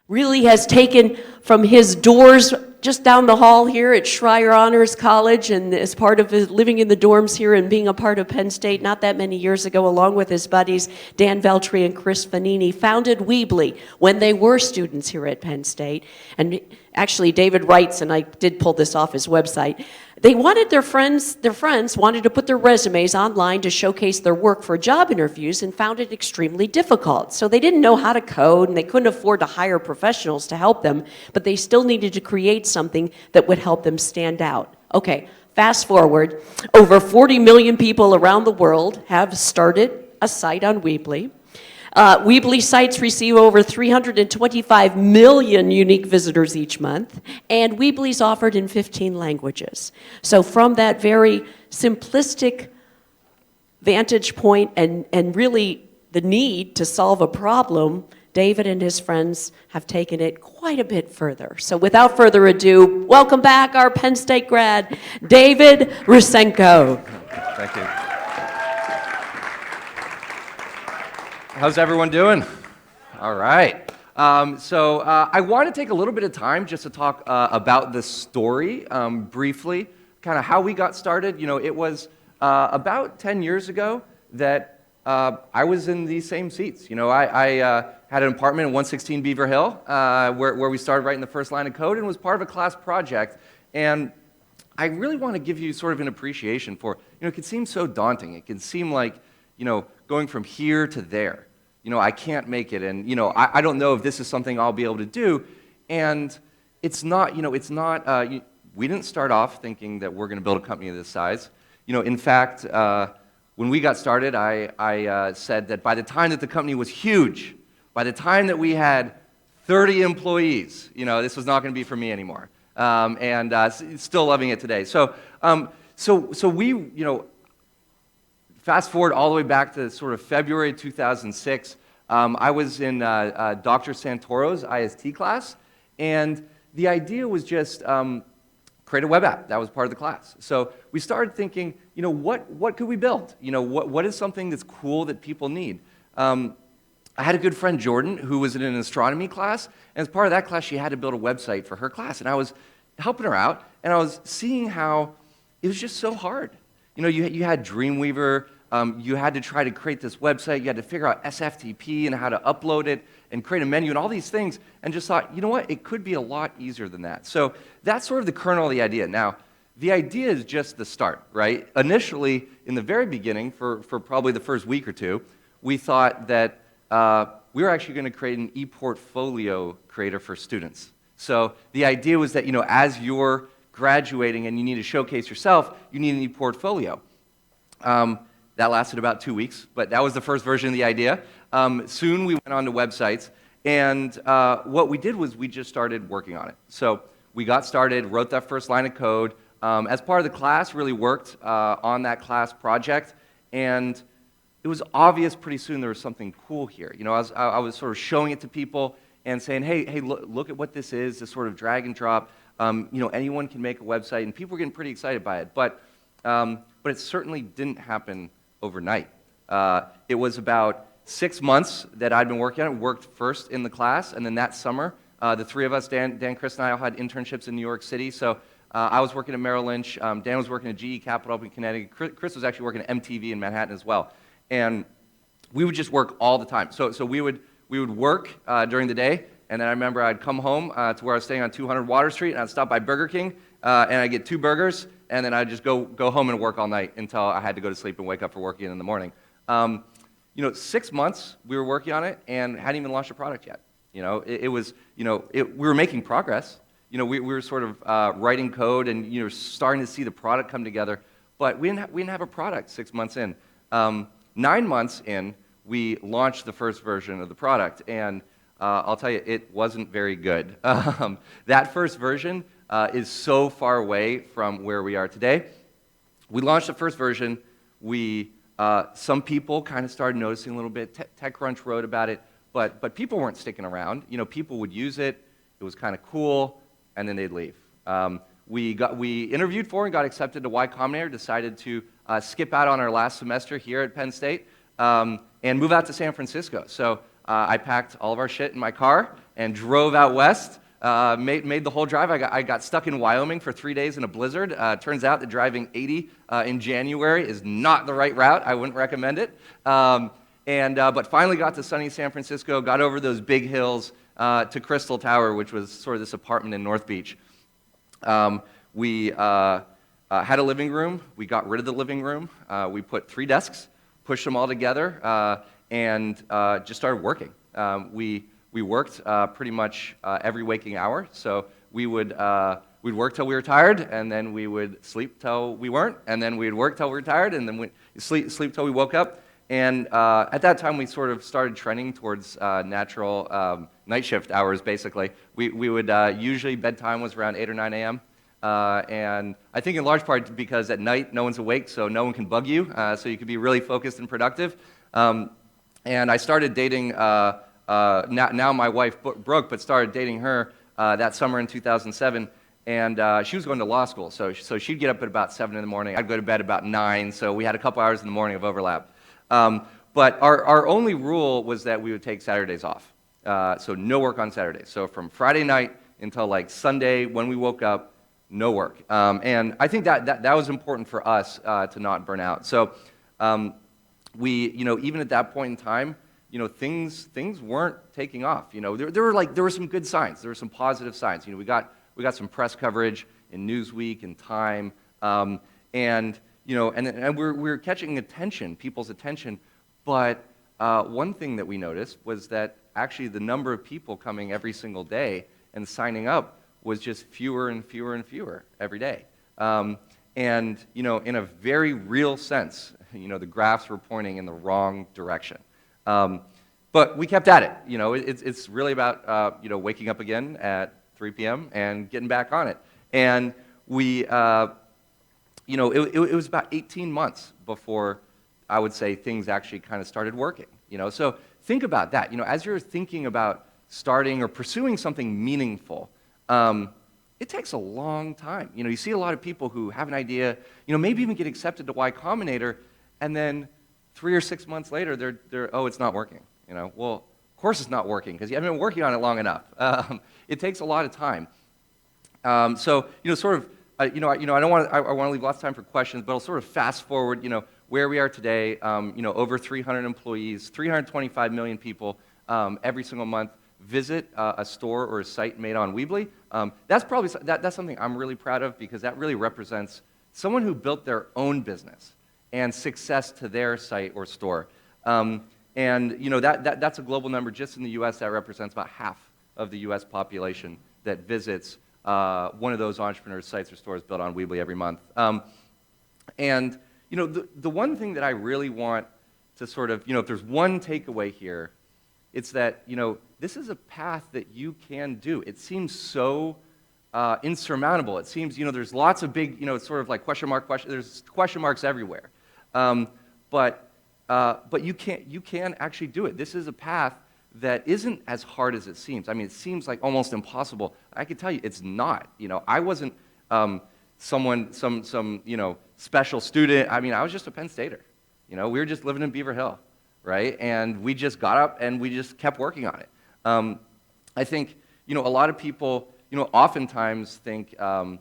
really has taken from his doors just down the hall here at Schreier Honors College, and as part of his living in the dorms here and being a part of Penn State not that many years ago, along with his buddies Dan Veltri and Chris Fanini, founded Weebly when they were students here at Penn State. And actually, David writes, and I did pull this off his website, they wanted their friends wanted to put their resumes online to showcase their work for job interviews and found it extremely difficult. So they didn't know how to code and they couldn't afford to hire professionals to help them, but they still needed to create something that would help them stand out. Okay, fast forward, over 40 million people around the world have started a site on Weebly. Weebly sites receive over 325 million unique visitors each month, and Weebly's offered in 15 languages. So from that very simplistic vantage point and really the need to solve a problem, David and his friends have taken it quite a bit further. So without further ado, welcome back our Penn State grad, David Rusenko. Thank you. How's everyone doing? All right. I want to take a little bit of time just to talk about the story briefly, kind of how we got started. You know, it was about 10 years ago that I was in these same seats. You know, I had an apartment in 116 Beaver Hill where we started writing the first line of code and was part of a class project. And I really want to give you sort of an appreciation for, you know, it can seem so daunting. It can seem like, you know, going from here to there. You know, I can't make it, and, you know, I don't know if this is something I'll be able to do. And it's not, you know, it's not, we didn't start off thinking that we're going to build a company of this size. You know, in fact, when we got started, I said that by the time that the company was huge, by the time that we had 30 employees, you know, this was not going to be for me anymore. Still loving it today. So we, you know, fast forward all the way back to sort of February 2006, I was in Dr. Santoro's IST class, and the idea was just create a web app. That was part of the class. So we started thinking, you know, what could we build? You know, what is something that's cool that people need? I had a good friend, Jordan, who was in an astronomy class, and as part of that class, she had to build a website for her class, and I was helping her out, and I was seeing how it was just so hard. You know, you had Dreamweaver, you had to try to create this website, you had to figure out SFTP and how to upload it and create a menu and all these things, and just thought, you know what, it could be a lot easier than that. So that's sort of the kernel of the idea. Now, the idea is just the start, right? Initially, in the very beginning, for probably the first week or two, we thought that we were actually going to create an e-portfolio creator for students. So the idea was that, you know, as you're graduating and you need to showcase yourself, you need an e-portfolio. That lasted about 2 weeks, but that was the first version of the idea. Soon we went on to websites, and what we did was we just started working on it. So we got started, wrote that first line of code. As part of the class, really worked on that class project, and it was obvious pretty soon there was something cool here. You know, I was sort of showing it to people and saying, hey, look at what this is, this sort of drag and drop. You know, anyone can make a website, and people were getting pretty excited by it. But it certainly didn't happen overnight. It was about 6 months that I'd been working on it. Worked first in the class, and then that summer, the three of us, Dan, Chris, and I all had internships in New York City. So I was working at Merrill Lynch. Dan was working at GE Capital up in Connecticut. Chris was actually working at MTV in Manhattan as well. And we would just work all the time. So we would work during the day, and then I remember I'd come home to where I was staying on 200 Water Street, and I'd stop by Burger King, and I'd get 2 burgers, and then I'd just go home and work all night until I had to go to sleep and wake up for work again in the morning. You know, 6 months we were working on it and hadn't even launched a product yet. You know, it was, you know, we were making progress. You know, we were sort of writing code and, you know, starting to see the product come together, but we didn't have a product 6 months in. 9 months in, we launched the first version of the product, and I'll tell you, it wasn't very good. That first version is so far away from where we are today. We launched the first version. Some people kind of started noticing a little bit. TechCrunch wrote about it, but people weren't sticking around. You know, people would use it. It was kind of cool, and then they'd leave. We interviewed for and got accepted to Y Combinator, decided to skip out on our last semester here at Penn State and move out to San Francisco. So I packed all of our shit in my car and drove out west. Made the whole drive. I got stuck in Wyoming for 3 days in a blizzard. Turns out that driving 80 in January is not the right route. I wouldn't recommend it. But finally got to sunny San Francisco, got over those big hills to Crystal Tower, which was sort of this apartment in North Beach. We had a living room. We got rid of the living room. We put 3 desks, pushed them all together, and just started working. We worked pretty much every waking hour. So we'd work till we were tired, and then we would sleep till we weren't, and then we'd work till we were tired, and then we'd sleep till we woke up. And at that time, we sort of started trending towards natural night shift hours, basically. We would usually bedtime was around 8 or 9 a.m. And I think in large part because at night no one's awake, so no one can bug you, so you can be really focused and productive. And I started dating. Now my wife, Brooke, but started dating her that summer in 2007, and she was going to law school, so she'd get up at about 7 in the morning. I'd go to bed about 9, so we had a couple hours in the morning of overlap. But our only rule was that we would take Saturdays off, so no work on Saturdays. So from Friday night until like Sunday when we woke up, no work. And I think that was important for us to not burn out. So we, even at that point in time, things weren't taking off. There were some good signs. There were some positive signs. We got some press coverage in Newsweek and Time, and we were catching people's attention. But one thing that we noticed was that actually the number of people coming every single day and signing up was just fewer and fewer and fewer every day. And in a very real sense, the graphs were pointing in the wrong direction. But we kept at it. It's really about waking up again at 3 p.m. and getting back on it. And we, it was about 18 months before I would say things actually kind of started working. So think about that. As you're thinking about starting or pursuing something meaningful, it takes a long time. You see a lot of people who have an idea, maybe even get accepted to Y Combinator, and then 3 or 6 months later, they're oh, it's not working. Well, of course it's not working because you haven't been working on it long enough. It takes a lot of time. So sort of, I want to leave lots of time for questions, but I'll sort of fast forward. Where we are today. Over 300 employees, 325 million people every single month visit a store or a site made on Weebly. That's something I'm really proud of because that really represents someone who built their own business and success to their site or store. That's a global number. Just in the U.S., that represents about half of the U.S. population that visits one of those entrepreneurs' sites or stores built on Weebly every month. The one thing that I really want to sort of, if there's one takeaway here, it's that, this is a path that you can do. It seems so insurmountable. It seems, there's lots of big, sort of like there's question marks everywhere. But you can actually do it. This is a path that isn't as hard as it seems. I mean, it seems like almost impossible. I can tell you, it's not. I wasn't some special student. I mean, I was just a Penn Stater. We were just living in Beaver Hill, right? And we just got up and we just kept working on it. I think, a lot of people, oftentimes think, I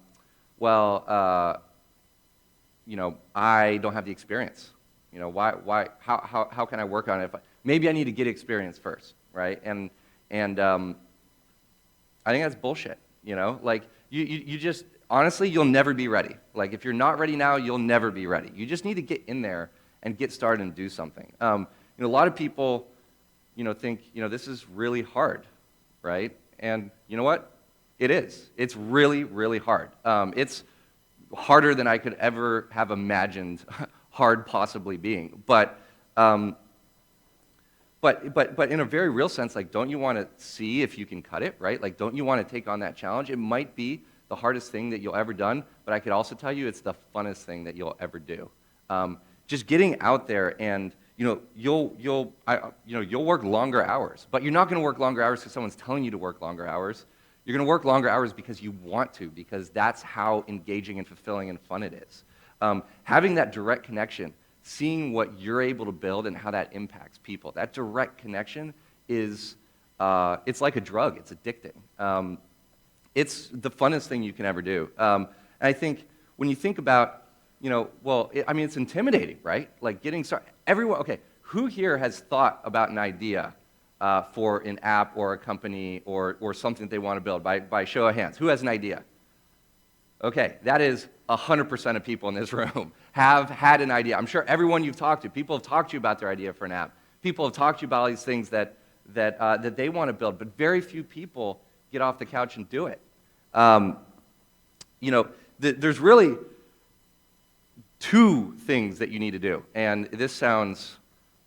don't have the experience. How can I work on it? Maybe I need to get experience first, right? And I think that's bullshit. You just honestly, you'll never be ready. Like if you're not ready now, you'll never be ready. You just need to get in there and get started and do something. A lot of people, think this is really hard, right? And you know what? It is. It's really, really hard. It's harder than I could ever have imagined hard possibly being. But in a very real sense, like, don't you want to see if you can cut it, right? Like, don't you want to take on that challenge? It might be the hardest thing that you'll ever done, but I could also tell you it's the funnest thing that you'll ever do. Just getting out there and you'll work longer hours, but you're not going to work longer hours because someone's telling you to work longer hours. You're going to work longer hours because you want to, because that's how engaging and fulfilling and fun it is. Having that direct connection, seeing what you're able to build and how that impacts people, that direct connection is it's like a drug. It's addicting. It's the funnest thing you can ever do. And I think when you think about, it's intimidating, right? Like getting started. Everyone, okay, who here has thought about an idea for an app or a company or something that they want to build? By show of hands, who has an idea? Okay, that is 100% of people in this room have had an idea. I'm sure everyone you've talked to, people have talked to you about their idea for an app. People have talked to you about all these things that they want to build, but very few people get off the couch and do it. There's really two things that you need to do, and this sounds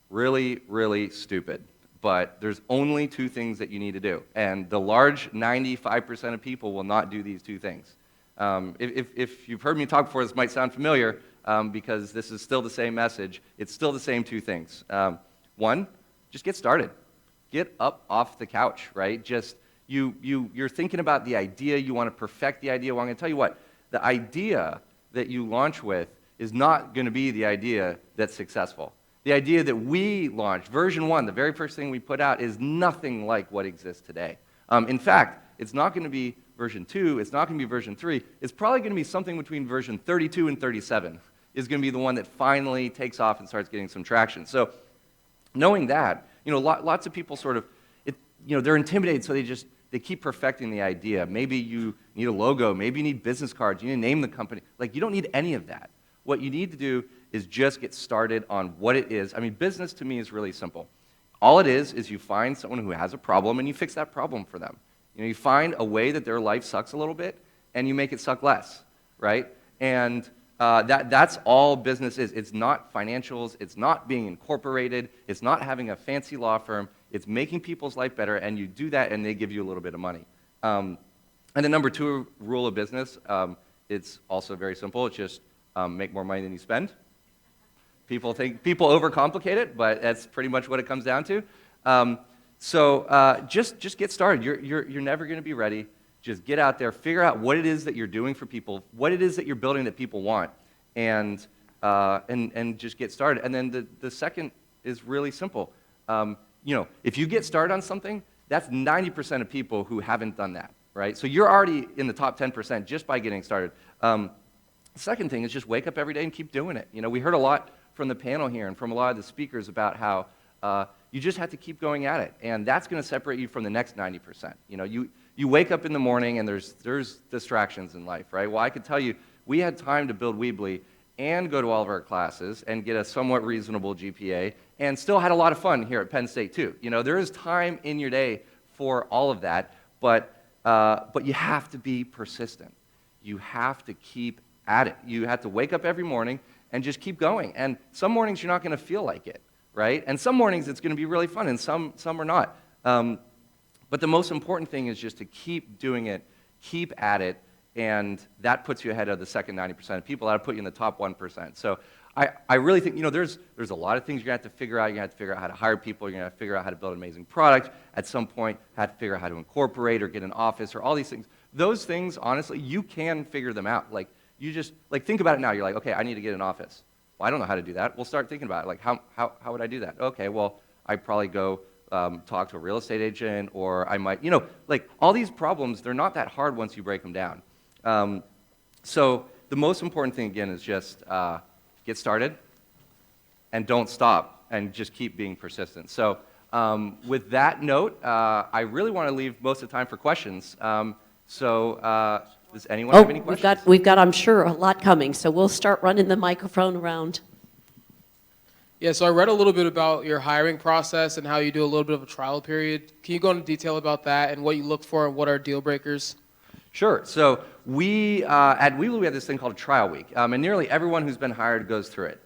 really, really stupid, but there's only two things that you need to do, and the large 95% of people will not do these two things. If you've heard me talk before, this might sound familiar because this is still the same message. It's still the same two things. One, just get started. Get up off the couch, right? Just you're thinking about the idea. You want to perfect the idea. Well, I'm going to tell you what. The idea that you launch with is not going to be the idea that's successful. The idea that we launched, version 1, the very first thing we put out, is nothing like what exists today. In fact, it's not going to be version 2, it's not going to be version 3, it's probably going to be something between version 32 and 37 is going to be the one that finally takes off and starts getting some traction. So knowing that, lots of people sort of, they're intimidated, so they keep perfecting the idea. Maybe you need a logo, maybe you need business cards, you need to name the company. Like, you don't need any of that. What you need to do is just get started on what it is. I mean, business to me is really simple. All it is you find someone who has a problem and you fix that problem for them. You find a way that their life sucks a little bit, and you make it suck less, right? And that's all business is. It's not financials. It's not being incorporated. It's not having a fancy law firm. It's making people's life better, and you do that, and they give you a little bit of money. And the number 2 rule of business, it's also very simple. It's just make more money than you spend. People overcomplicate it, but that's pretty much what it comes down to. So just get started. You're never going to be ready. Just get out there, figure out what it is that you're doing for people, what it is that you're building that people want, and just get started. And then the second is really simple. If you get started on something, that's 90% of people who haven't done that, right? So you're already in the top 10% just by getting started. The second thing is just wake up every day and keep doing it. We heard a lot from the panel here and from a lot of the speakers about how you just have to keep going at it, and that's going to separate you from the next 90%. You wake up in the morning and there's distractions in life, right? Well, I could tell you, we had time to build Weebly and go to all of our classes and get a somewhat reasonable GPA, and still had a lot of fun here at Penn State too. There is time in your day for all of that, but you have to be persistent. You have to keep at it. You have to wake up every morning and just keep going. And some mornings you're not going to feel like it, right? And some mornings it's going to be really fun, and some are not. But the most important thing is just to keep doing it, keep at it, and that puts you ahead of the second 90% of people. That'll put you in the top 1%. So I really think, there's a lot of things you're going to have to figure out. You're going to have to figure out how to hire people. You're going to have to figure out how to build an amazing product. At some point, have to figure out how to incorporate or get an office or all these things. Those things, honestly, you can figure them out. You just, think about it now. You're like, okay, I need to get an office. Well, I don't know how to do that. Well, start thinking about it. How would I do that? Okay, well, I'd probably go talk to a real estate agent, or I might, all these problems, they're not that hard once you break them down. So the most important thing, again, is just get started and don't stop and just keep being persistent. So with that note, I really want to leave most of the time for questions. Does anyone have any questions? We've got, I'm sure, a lot coming, so we'll start running the microphone around. Yeah, so I read a little bit about your hiring process and how you do a little bit of a trial period. Can you go into detail about that and what you look for and what are deal breakers? Sure. So we, at Weebly, we have this thing called a trial week, and nearly everyone who's been hired goes through it.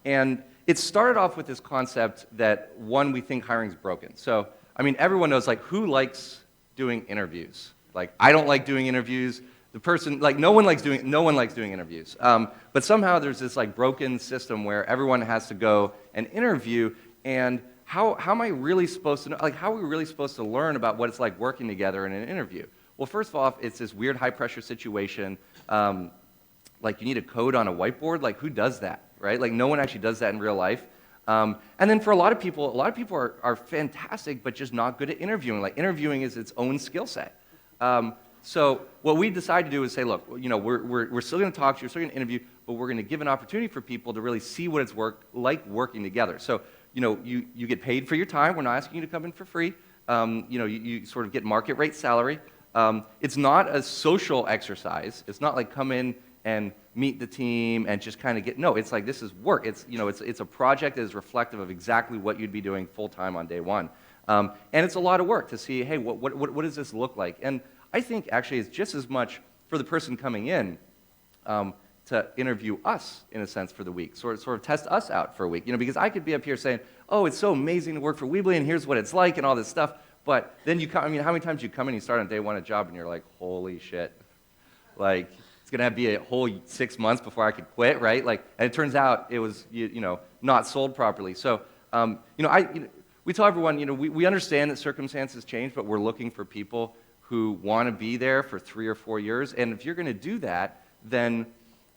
And it started off with this concept that, one, we think hiring's broken. So, everyone knows, who likes doing interviews? I don't like doing interviews. The person, no one likes doing interviews. But somehow there's this broken system where everyone has to go and interview, and how am I really supposed to know, how are we really supposed to learn about what it's like working together in an interview? Well, first of all, it's this weird high-pressure situation. You need a code on a whiteboard. Who does that, right? No one actually does that in real life. And then for a lot of people are fantastic, but just not good at interviewing. Like interviewing is its own skill set. So what we decided to do is say, look, we're still going to talk to you, we're still going to interview, but we're going to give an opportunity for people to really see what it's like working together. So you get paid for your time. We're not asking you to come in for free. You sort of get market rate salary. It's not a social exercise. It's not like come in and meet the team and just kind of get, no, it's like this is work. It's a project that is reflective of exactly what you'd be doing full time on day one. And it's a lot of work to see, hey, what does this look like? And I think actually it's just as much for the person coming in to interview us, in a sense, for the week, sort of test us out for a week. Because I could be up here saying, oh, it's so amazing to work for Weebly, and here's what it's like, and all this stuff. But then you come, how many times you come in and you start on day one a job, and you're like, holy shit. Like, it's going to be a whole 6 months before I could quit, right? Like, and it turns out it was, not sold properly. So, we tell everyone, we understand that circumstances change, but we're looking for people who want to be there for 3 or 4 years. And if you're going to do that, then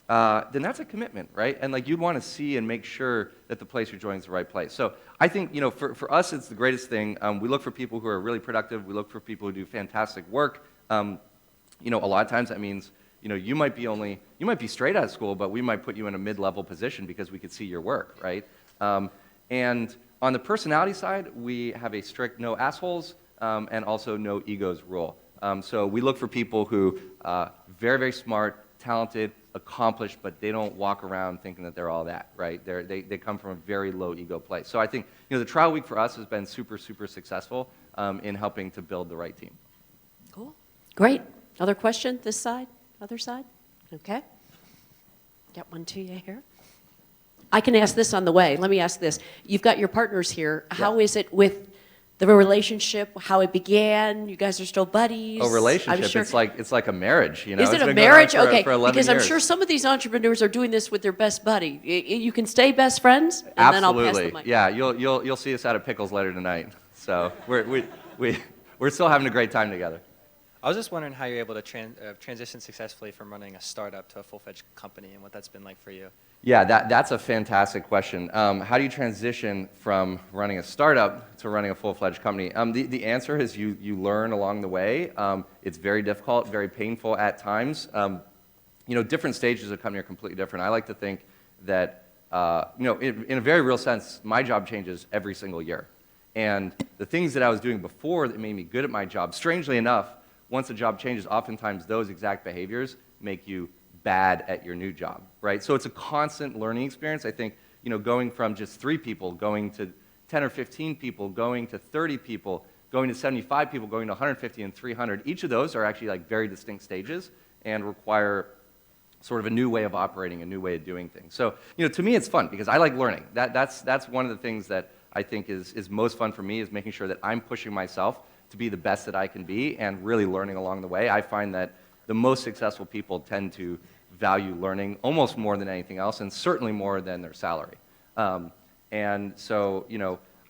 that's a commitment, right? And like you'd want to see and make sure that the place you're joining is the right place. So I think, for us, it's the greatest thing. We look for people who are really productive. We look for people who do fantastic work. A lot of times that means, you might be straight out of school, but we might put you in a mid-level position because we could see your work, right? And on the personality side, we have a strict no assholes and also no egos rule. So we look for people who very, very smart, talented, accomplished, but they don't walk around thinking that they're all that, right? They come from a very low ego place. So I think the trial week for us has been super, super successful in helping to build the right team. Cool. Great. Other question? This side? Other side? Okay. Got one to you here. I can ask this on the way. Let me ask this. You've got your partners here. Yeah. How is it with the relationship, how it began? You guys are still buddies? Oh, relationship, Sure. it's like a marriage, Is It's it a been going on marriage? for 11 because years. I'm sure some of these entrepreneurs are doing this with their best buddy. You can stay best friends, and then I'll pass the mic. Yeah, you'll see us out at Pickles later tonight. So we're still having a great time together. I was just wondering how you're able to transition successfully from running a startup to a full-fledged company and what that's been like for you. Yeah, that's a fantastic question. How do you transition from running a startup to running a full-fledged company? The answer is you learn along the way. It's very difficult, very painful at times. Different stages of a company are completely different. I like to think that, in a very real sense, my job changes every single year. And the things that I was doing before that made me good at my job, strangely enough, once a job changes, oftentimes those exact behaviors make you bad at your new job, right? So it's a constant learning experience. I think, going from just 3 people, going to 10 or 15 people, going to 30 people, going to 75 people, going to 150 and 300, each of those are actually like very distinct stages and require sort of a new way of operating, a new way of doing things. So, to me it's fun because I like learning. That's one of the things that I think is most fun for me, is making sure that I'm pushing myself to be the best that I can be and really learning along the way. I find that the most successful people tend to value learning almost more than anything else, and certainly more than their salary. And so,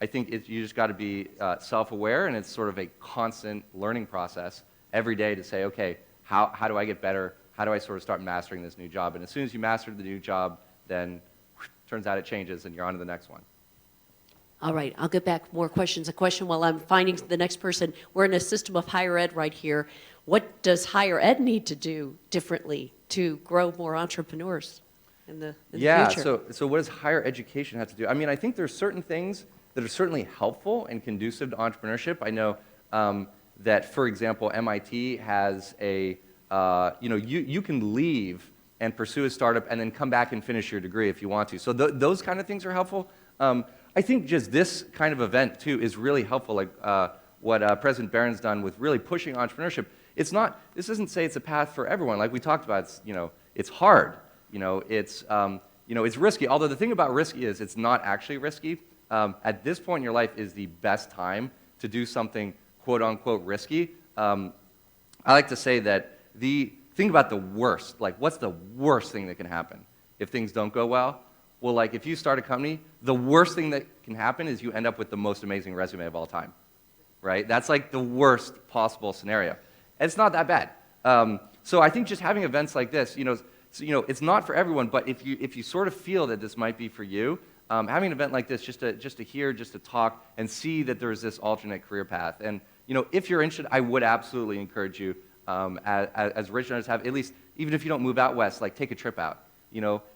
I think you just got to be self-aware, and it's sort of a constant learning process every day to say, okay, how do I get better? How do I sort of start mastering this new job? And as soon as you master the new job, then turns out it changes, and you're on to the next one. All right, I'll get back more questions. A question while I'm finding the next person. We're in a system of higher ed right here. What does higher ed need to do differently to grow more entrepreneurs in the future? So what does higher education have to do? I mean, I think there's certain things that are certainly helpful and conducive to entrepreneurship. I know that, for example, MIT has a, you can leave and pursue a startup and then come back and finish your degree if you want to. So those kind of things are helpful. I think just this kind of event, too, is really helpful, like what President Barron's done with really pushing entrepreneurship. This doesn't say it's a path for everyone. Like we talked about, it's hard. It's risky. Although the thing about risky is it's not actually risky. At this point in your life is the best time to do something quote-unquote risky. I like to say that think about the worst. Like, what's the worst thing that can happen if things don't go well? Well, like, if you start a company, the worst thing that can happen is you end up with the most amazing resume of all time, right? That's like the worst possible scenario. And it's not that bad. So I think just having events like this, it's not for everyone, but if you sort of feel that this might be for you, having an event like this just to hear, just to talk, and see that there's this alternate career path. And if you're interested, I would absolutely encourage you, as originators have, at least, even if you don't move out west, like take a trip out.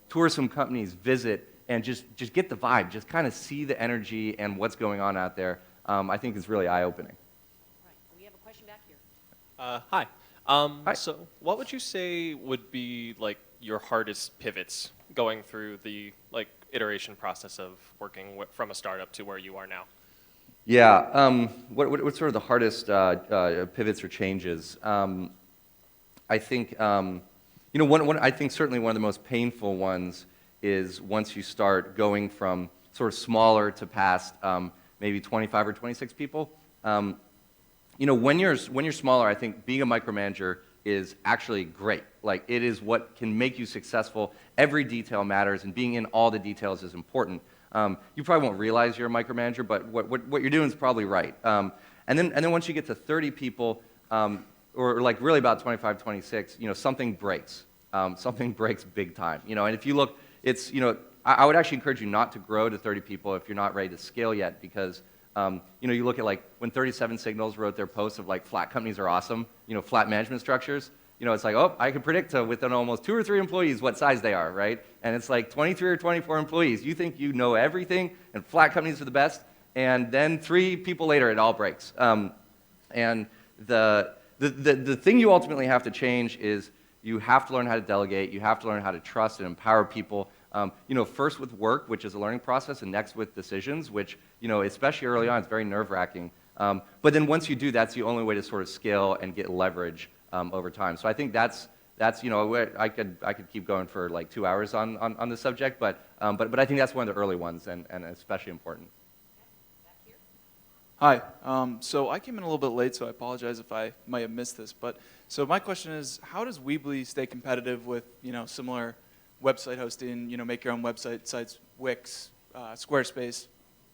Tour some companies, visit, and just get the vibe, just kind of see the energy and what's going on out there. I think is really eye-opening. Right. We have a question back here. Hi. Hi. So what would you say would be like your hardest pivots going through the iteration process of working from a startup to where you are now? Yeah. What's sort of the hardest pivots or changes? I think I think certainly one of the most painful ones is once you start going from sort of smaller to past maybe 25 or 26 people. When you're smaller, I think being a micromanager is actually great. Like, it is what can make you successful. Every detail matters, and being in all the details is important. You probably won't realize you're a micromanager, but what you're doing is probably right. And then once you get to 30 people, or like really about 25, 26, something breaks. Something breaks big time. And if you look, it's I would actually encourage you not to grow to 30 people if you're not ready to scale yet, because you look at like when 37 Signals wrote their post of like flat companies are awesome, flat management structures. It's like, oh, I can predict within almost 2 or 3 employees what size they are, right? And it's like 23 or 24 employees. You think you know everything, and flat companies are the best, and then 3 people later, it all breaks. And the thing you ultimately have to change is you have to learn how to delegate. You have to learn how to trust and empower people. First with work, which is a learning process, and next with decisions, which, especially early on, it's very nerve-wracking. But then once you do, that's the only way to sort of scale and get leverage over time. So I think that's I could keep going for like 2 hours on the subject, but I think that's one of the early ones and especially important. Hi. So I came in a little bit late, so I apologize if I might have missed this. But so my question is, how does Weebly stay competitive with similar website hosting, make your own website sites, Wix, Squarespace,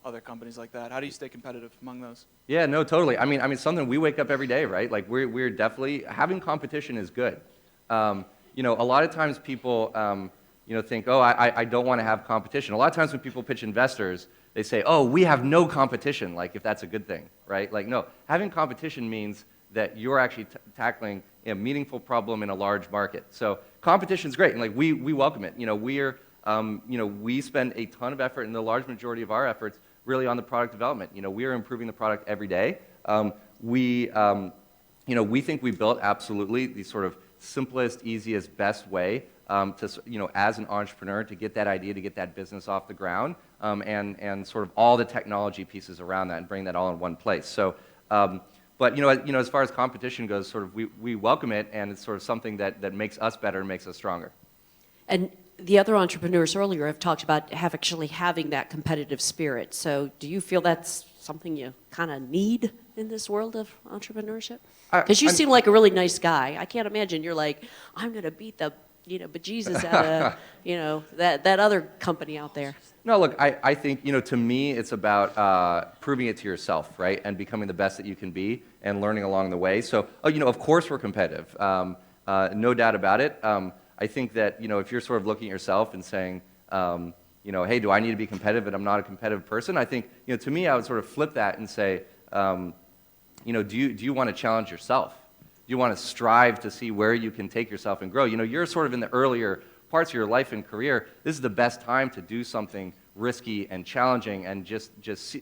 other companies like that? How do you stay competitive among those? Yeah, no, totally. I mean, something we wake up every day, right? Like we're definitely having competition is good. A lot of times people, think, oh, I don't want to have competition. A lot of times when people pitch investors, they say, oh, we have no competition, like if that's a good thing, right? Like, no, having competition means that you're actually tackling a meaningful problem in a large market. So competition is great, and like we welcome it. We spend a ton of effort, and the large majority of our efforts really on the product development. We are improving the product every day. We think we built absolutely the sort of simplest, easiest, best way as an entrepreneur to get that idea, to get that business off the ground, and sort of all the technology pieces around that and bring that all in one place. So, but as far as competition goes, sort of we welcome it, and it's sort of something that makes us better and makes us stronger. And the other entrepreneurs earlier have talked about actually having that competitive spirit. So do you feel that's something you kind of need in this world of entrepreneurship? Because you seem like a really nice guy. I can't imagine you're like, I'm going to beat the bejesus out of that other company out there. No, look, I think, to me, it's about proving it to yourself, right, and becoming the best that you can be and learning along the way. So, of course we're competitive, no doubt about it. I think that, if you're sort of looking at yourself and saying, hey, do I need to be competitive and I'm not a competitive person? I think, to me, I would sort of flip that and say, do you want to challenge yourself? Do you want to strive to see where you can take yourself and grow? You're sort of in the earlier parts of your life and career. This is the best time to do something risky and challenging and just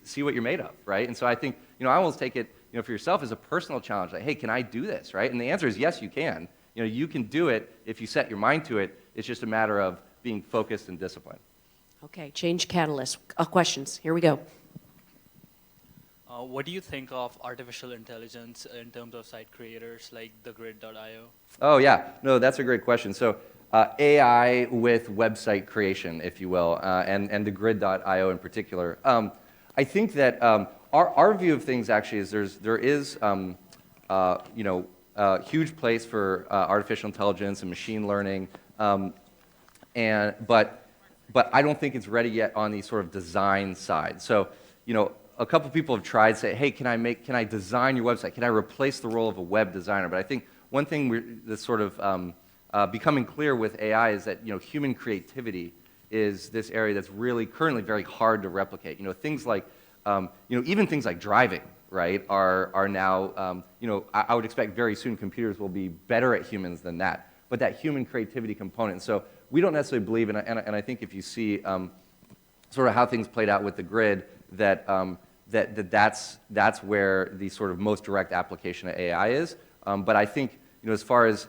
see what you're made of, right? And so I think, I almost take it, for yourself as a personal challenge, like, hey, can I do this, right? And the answer is yes, you can. You can do it if you set your mind to it. It's just a matter of being focused and disciplined. Okay, change catalyst. Questions. Here we go. What do you think of artificial intelligence in terms of site creators like thegrid.io? Oh, yeah. No, that's a great question. So AI with website creation, if you will, and the grid.io in particular. I think that our view of things actually is there is a huge place for artificial intelligence and machine learning, but I don't think it's ready yet on the sort of design side. So, a couple people have tried to say, hey, can I design your website? Can I replace the role of a web designer? But I think one thing that's sort of becoming clear with AI is that human creativity is this area that's really currently very hard to replicate. You know, things like, even things like driving, right, are now, I would expect very soon computers will be better at humans than that. But that human creativity component. So we don't necessarily believe, and I think if you see sort of how things played out with the grid, that's where the sort of most direct application of AI is. But I think, as far as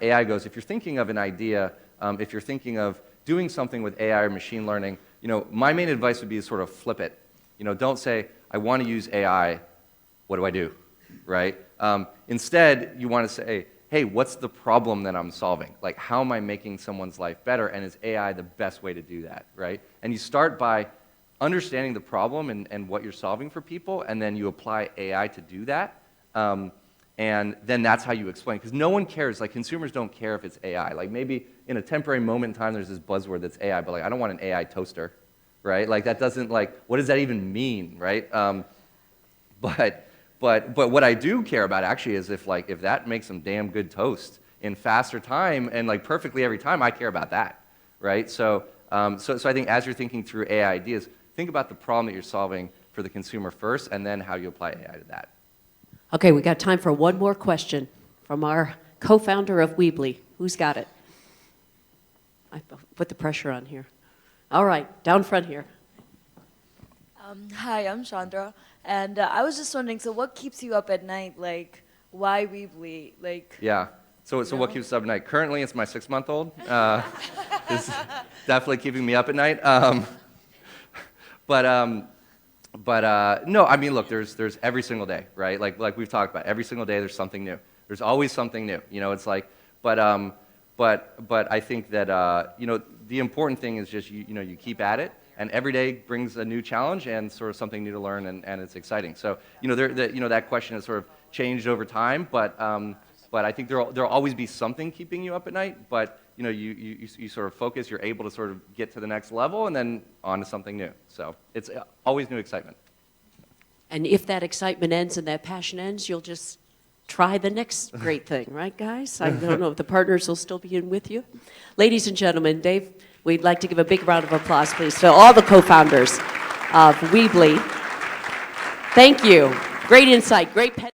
AI goes, if you're thinking of an idea, if you're thinking of doing something with AI or machine learning, my main advice would be to sort of flip it. Don't say, I want to use AI, what do I do, right? Instead, you want to say, hey, what's the problem that I'm solving? Like, how am I making someone's life better, and is AI the best way to do that, right? And you start by understanding the problem and what you're solving for people, and then you apply AI to do that, and then that's how you explain. Because no one cares, like consumers don't care if it's AI. Like maybe in a temporary moment in time there's this buzzword that's AI, but like I don't want an AI toaster, right? Like that doesn't, like, what does that even mean, right? But what I do care about actually is if that makes some damn good toast in faster time and like perfectly every time, I care about that, right? So I think as you're thinking through AI ideas, think about the problem that you're solving for the consumer first, and then how you apply AI to that. Okay, we got time for one more question from our co-founder of Weebly. Who's got it? I put the pressure on here. All right, down front here. Hi, I'm Chandra, and I was just wondering, so what keeps you up at night? Like, why Weebly? Like, Yeah. So what keeps us up at night? Currently, it's my 6-month-old. It's definitely keeping me up at night. But no, I mean, look, there's every single day, right? Like we've talked about, every single day there's something new. There's always something new. It's like, but I think that the important thing is just you keep at it, and every day brings a new challenge and sort of something new to learn, and it's exciting. So that question has sort of changed over time, but I think there'll always be something keeping you up at night. But you sort of focus, you're able to sort of get to the next level, and then on to something new. So it's always new excitement. And if that excitement ends and that passion ends, you'll just try the next great thing, right, guys? I don't know if the partners will still be in with you. Ladies and gentlemen, Dave, we'd like to give a big round of applause, please, to all the co-founders of Weebly. Thank you. Great insight, great Penn.